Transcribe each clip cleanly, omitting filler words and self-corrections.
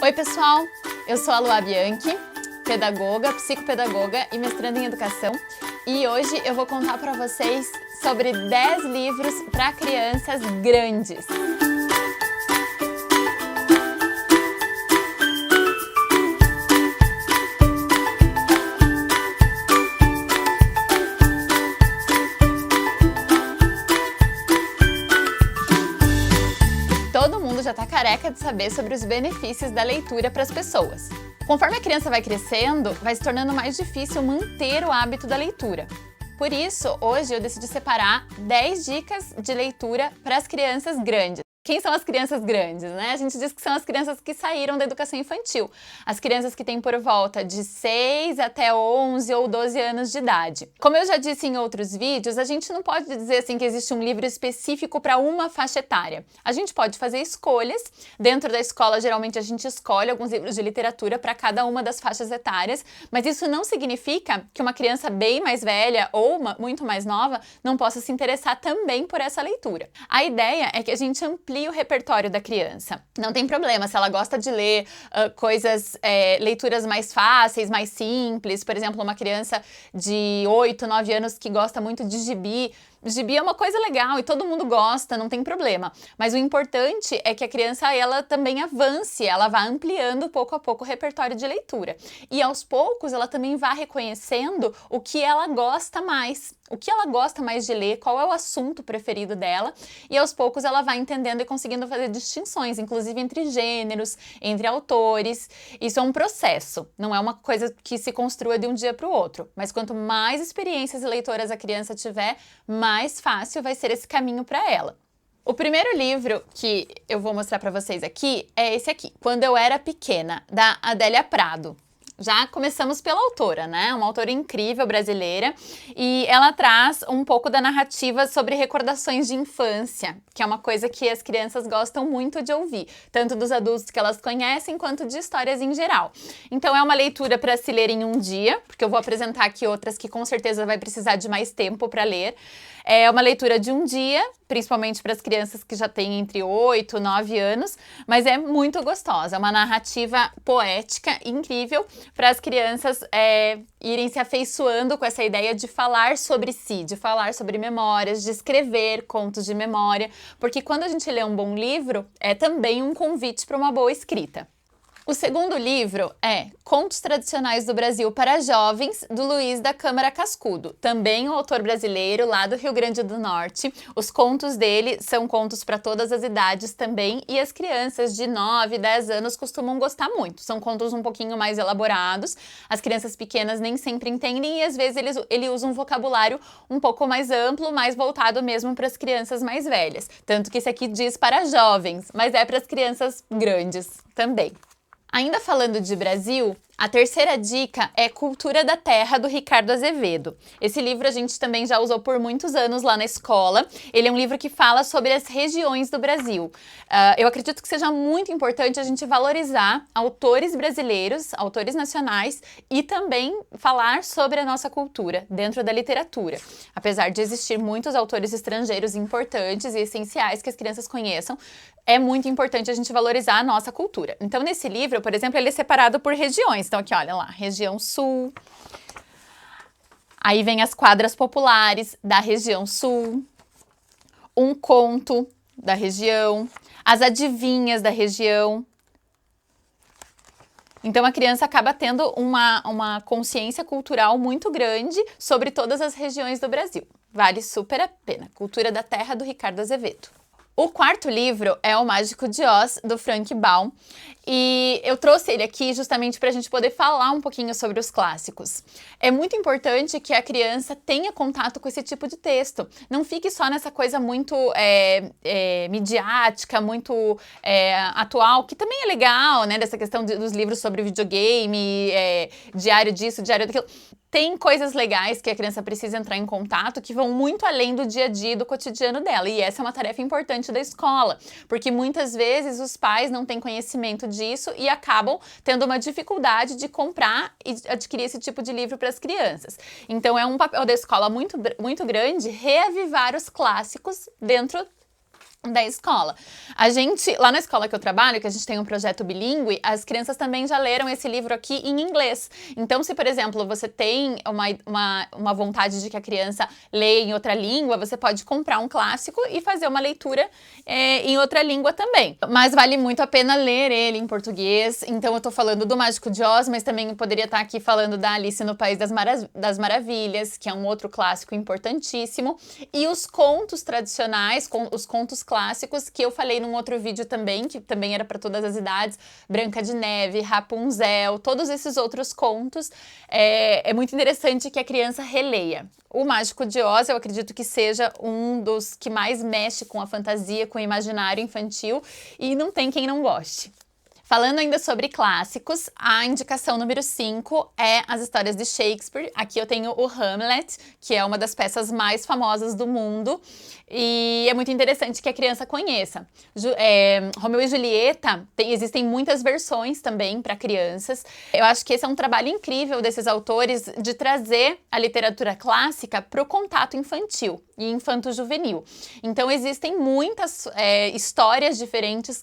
Oi pessoal, eu sou a Lua Bianchi, pedagoga, psicopedagoga e mestranda em educação, e hoje eu vou contar para vocês sobre 10 livros para crianças grandes. Todo mundo já tá careca de saber sobre os benefícios da leitura para as pessoas. Conforme a criança vai crescendo, vai se tornando mais difícil manter o hábito da leitura. Por isso, hoje eu decidi separar 10 dicas de leitura para as crianças grandes. Quem são as crianças grandes, né? A gente diz que são as crianças que saíram da educação infantil. As crianças que têm por volta de 6 até 11 ou 12 anos de idade. Como eu já disse em outros vídeos, a gente não pode dizer assim que existe um livro específico para uma faixa etária. A gente pode fazer escolhas. Dentro da escola, geralmente a gente escolhe alguns livros de literatura para cada uma das faixas etárias, mas isso não significa que uma criança bem mais velha ou muito mais nova não possa se interessar também por essa leitura. A ideia é que a gente amplie o repertório da criança. Não tem problema se ela gosta de ler leituras mais fáceis, mais simples. Por exemplo, uma criança de 8, 9 anos que gosta muito de gibi. Gibi é uma coisa legal e todo mundo gosta, não tem problema. Mas o importante é que a criança ela também avance, ela vá ampliando pouco a pouco o repertório de leitura. E aos poucos ela também vá reconhecendo o que ela gosta mais. O que ela gosta mais de ler, qual é o assunto preferido dela, e aos poucos ela vai entendendo e conseguindo fazer distinções, inclusive entre gêneros, entre autores. Isso é um processo, não é uma coisa que se construa de um dia para o outro, mas quanto mais experiências leitoras a criança tiver, mais fácil vai ser esse caminho para ela. O primeiro livro que eu vou mostrar para vocês aqui é esse aqui, Quando Eu Era Pequena, da Adélia Prado. Já começamos pela autora, né? Uma autora incrível brasileira, e ela traz um pouco da narrativa sobre recordações de infância, que é uma coisa que as crianças gostam muito de ouvir, tanto dos adultos que elas conhecem, quanto de histórias em geral. Então é uma leitura para se ler em um dia, porque eu vou apresentar aqui outras que com certeza vai precisar de mais tempo para ler. É uma leitura de um dia, principalmente para as crianças que já têm entre 8 e 9 anos, mas é muito gostosa, é uma narrativa poética incrível para as crianças irem se afeiçoando com essa ideia de falar sobre si, de falar sobre memórias, de escrever contos de memória, porque quando a gente lê um bom livro, é também um convite para uma boa escrita. O segundo livro é Contos Tradicionais do Brasil para Jovens, do Luiz da Câmara Cascudo, também um autor brasileiro lá do Rio Grande do Norte. Os contos dele são contos para todas as idades também, e as crianças de 9, 10 anos costumam gostar muito. São contos um pouquinho mais elaborados, as crianças pequenas nem sempre entendem e às vezes ele usa um vocabulário um pouco mais amplo, mais voltado mesmo para as crianças mais velhas. Tanto que esse aqui diz para jovens, mas é para as crianças grandes também. Ainda falando de Brasil, a terceira dica é Cultura da Terra, do Ricardo Azevedo. Esse livro a gente também já usou por muitos anos lá na escola. Ele é um livro que fala sobre as regiões do Brasil. Eu acredito que seja muito importante a gente valorizar autores brasileiros, autores nacionais, e também falar sobre a nossa cultura dentro da literatura. Apesar de existir muitos autores estrangeiros importantes e essenciais que as crianças conheçam, é muito importante a gente valorizar a nossa cultura. Então, nesse livro, por exemplo, ele é separado por regiões. Então, aqui, olha lá, região sul. Aí vem as quadras populares da região sul. Um conto da região. As adivinhas da região. Então, a criança acaba tendo uma consciência cultural muito grande sobre todas as regiões do Brasil. Vale super a pena. Cultura da Terra, do Ricardo Azevedo. O quarto livro é O Mágico de Oz, do Frank Baum, e eu trouxe ele aqui justamente para a gente poder falar um pouquinho sobre os clássicos. É muito importante que a criança tenha contato com esse tipo de texto, não fique só nessa coisa muito midiática, muito atual, que também é legal, né, dessa questão dos livros sobre videogame, diário disso, diário daquilo. Tem coisas legais que a criança precisa entrar em contato que vão muito além do dia a dia, do cotidiano dela. E essa é uma tarefa importante da escola, porque muitas vezes os pais não têm conhecimento disso e acabam tendo uma dificuldade de comprar e adquirir esse tipo de livro para as crianças. Então é um papel da escola muito grande reavivar os clássicos dentro da escola. Lá na escola que eu trabalho, que a gente tem um projeto bilíngue, as crianças também já leram esse livro aqui em inglês. Então, se, por exemplo, você tem uma vontade de que a criança leia em outra língua, você pode comprar um clássico e fazer uma leitura em outra língua também. Mas vale muito a pena ler ele em português. Então, eu tô falando do Mágico de Oz, mas também eu poderia estar aqui falando da Alice no País das Maravilhas, que é um outro clássico importantíssimo. E os contos tradicionais, os contos clássicos que eu falei num outro vídeo também, que também era para todas as idades, Branca de Neve, Rapunzel, todos esses outros contos. É muito interessante que a criança releia. O Mágico de Oz, eu acredito que seja um dos que mais mexe com a fantasia, com o imaginário infantil, e não tem quem não goste. Falando ainda sobre clássicos, a indicação número 5 é as histórias de Shakespeare. Aqui eu tenho o Hamlet, que é uma das peças mais famosas do mundo. E é muito interessante que a criança conheça. Romeu e Julieta, existem muitas versões também para crianças. Eu acho que esse é um trabalho incrível desses autores de trazer a literatura clássica para o contato infantil e infanto-juvenil. Então existem muitas histórias diferentes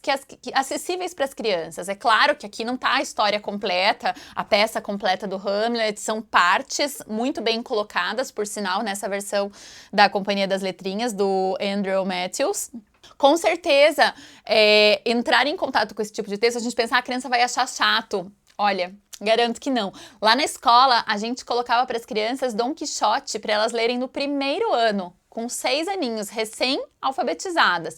acessíveis para as crianças. É claro que aqui não está a história completa, a peça completa do Hamlet, são partes muito bem colocadas, por sinal, nessa versão da Companhia das Letrinhas, do Andrew Matthews. Com certeza, entrar em contato com esse tipo de texto, a gente pensa, a criança vai achar chato. Olha, garanto que não. Lá na escola, a gente colocava para as crianças Dom Quixote para elas lerem no primeiro ano, com 6 aninhos, recém-alfabetizadas.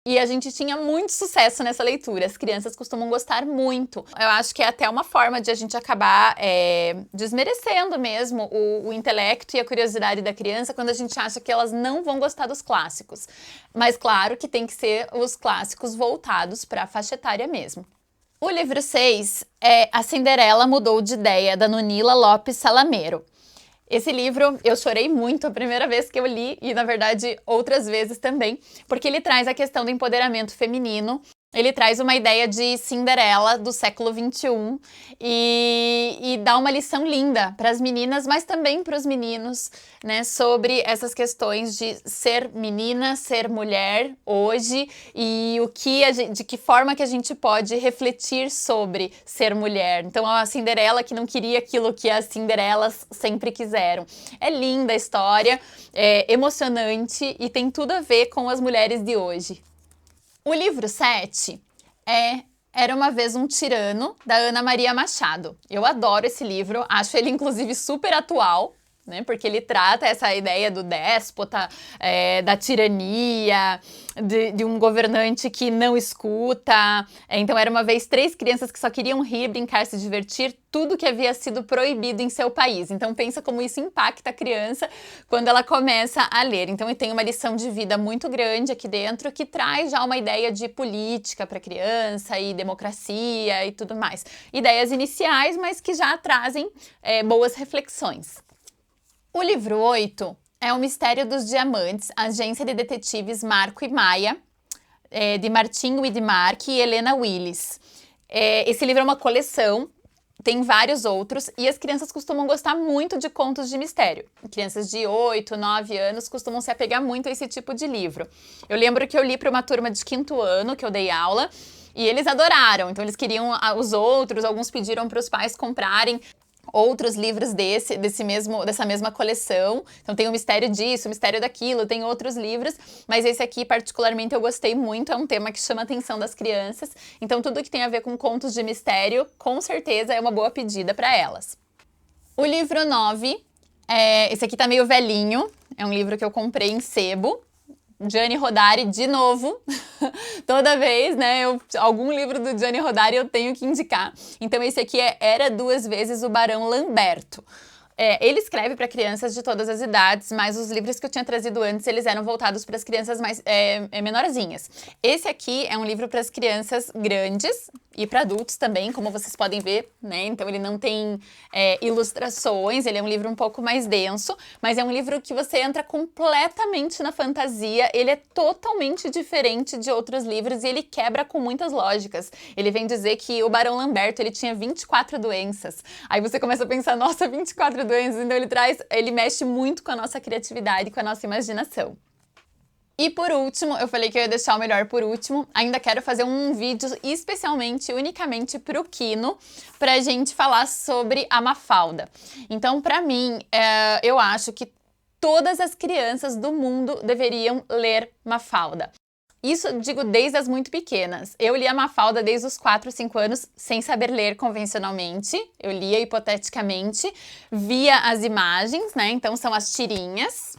E a gente tinha muito sucesso nessa leitura, as crianças costumam gostar muito. Eu acho que é até uma forma de a gente acabar desmerecendo mesmo o intelecto e a curiosidade da criança quando a gente acha que elas não vão gostar dos clássicos. Mas claro que tem que ser os clássicos voltados para a faixa etária mesmo. O livro 6 é A Cinderela Mudou de Ideia, da Nunila Lopes Salamero. Esse livro eu chorei muito a primeira vez que eu li e, na verdade, outras vezes também, porque ele traz a questão do empoderamento feminino. Ele traz uma ideia de Cinderela do século XXI e dá uma lição linda para as meninas, mas também para os meninos, né, sobre essas questões de ser menina, ser mulher hoje e de que forma que a gente pode refletir sobre ser mulher. Então, a Cinderela que não queria aquilo que as Cinderelas sempre quiseram. É linda a história, é emocionante e tem tudo a ver com as mulheres de hoje. O livro 7 é Era Uma Vez um Tirano, da Ana Maria Machado. Eu adoro esse livro, acho ele inclusive super atual, né, porque ele trata essa ideia do déspota, da tirania, de um governante que não escuta. Então, era uma vez 3 crianças que só queriam rir, brincar, se divertir, tudo que havia sido proibido em seu país. Então, pensa como isso impacta a criança quando ela começa a ler. Então, tem uma lição de vida muito grande aqui dentro que traz já uma ideia de política para a criança e democracia e tudo mais. Ideias iniciais, mas que já trazem boas reflexões. O livro 8 é O Mistério dos Diamantes, Agência de Detetives Marco e Maia, de Martim Widmark e Helena Willis. Esse livro é uma coleção, tem vários outros, e as crianças costumam gostar muito de contos de mistério. Crianças de 8, 9 anos costumam se apegar muito a esse tipo de livro. Eu lembro que eu li para uma turma de 5º ano, que eu dei aula, e eles adoraram. Então eles queriam os outros, alguns pediram para os pais comprarem outros livros dessa mesma coleção. Então tem o mistério disso, o mistério daquilo, tem outros livros, mas esse aqui particularmente eu gostei muito, é um tema que chama a atenção das crianças, então tudo que tem a ver com contos de mistério, com certeza é uma boa pedida para elas. O livro 9, esse aqui tá meio velhinho, é um livro que eu comprei em sebo, Gianni Rodari de novo, toda vez, né, algum livro do Gianni Rodari eu tenho que indicar. Então esse aqui Era Duas Vezes o Barão Lamberto. Ele escreve para crianças de todas as idades, mas os livros que eu tinha trazido antes, eles eram voltados para as crianças mais menorzinhas. Esse aqui é um livro para as crianças grandes e para adultos também, como vocês podem ver, né? Então ele não tem ilustrações, ele é um livro um pouco mais denso, mas é um livro que você entra completamente na fantasia, ele é totalmente diferente de outros livros e ele quebra com muitas lógicas. Ele vem dizer que o Barão Lamberto, ele tinha 24 doenças. Aí você começa a pensar, nossa, 24 doenças, então ele mexe muito com a nossa criatividade, com a nossa imaginação. E por último, eu falei que eu ia deixar o melhor por último, ainda quero fazer um vídeo especialmente, unicamente pro Kino, pra gente falar sobre a Mafalda. Então, pra mim, eu acho que todas as crianças do mundo deveriam ler Mafalda. Isso eu digo desde as muito pequenas. Eu li a Mafalda desde os 4, 5 anos, sem saber ler convencionalmente. Eu lia hipoteticamente, via as imagens, né? Então são as tirinhas.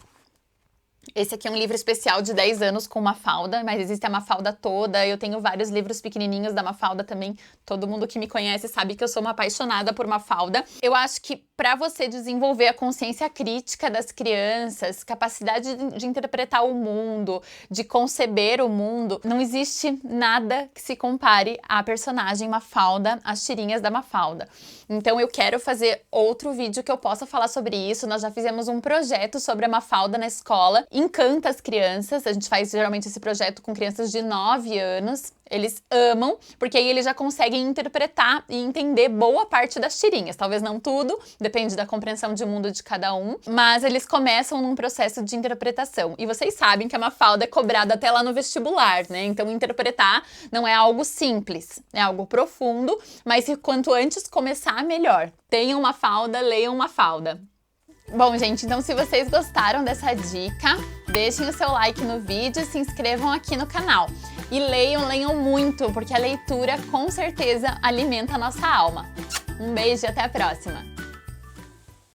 Esse aqui é um livro especial de 10 anos com Mafalda, mas existe a Mafalda toda. Eu tenho vários livros pequenininhos da Mafalda também. Todo mundo que me conhece sabe que eu sou uma apaixonada por Mafalda. Eu acho que para você desenvolver a consciência crítica das crianças, capacidade de interpretar o mundo, de conceber o mundo, não existe nada que se compare à personagem Mafalda, às tirinhas da Mafalda. Então eu quero fazer outro vídeo que eu possa falar sobre isso. Nós já fizemos um projeto sobre a Mafalda na escola. Encanta as crianças, a gente faz geralmente esse projeto com crianças de 9 anos. Eles amam, porque aí eles já conseguem interpretar e entender boa parte das tirinhas. Talvez não tudo, depende da compreensão de mundo de cada um, mas eles começam num processo de interpretação. E vocês sabem que a Mafalda é cobrada até lá no vestibular, né? Então interpretar não é algo simples, é algo profundo, mas quanto antes começar, melhor. Tenham Mafalda, leiam Mafalda. Bom, gente, então se vocês gostaram dessa dica, deixem o seu like no vídeo e se inscrevam aqui no canal. E leiam muito, porque a leitura com certeza alimenta a nossa alma. Um beijo e até a próxima!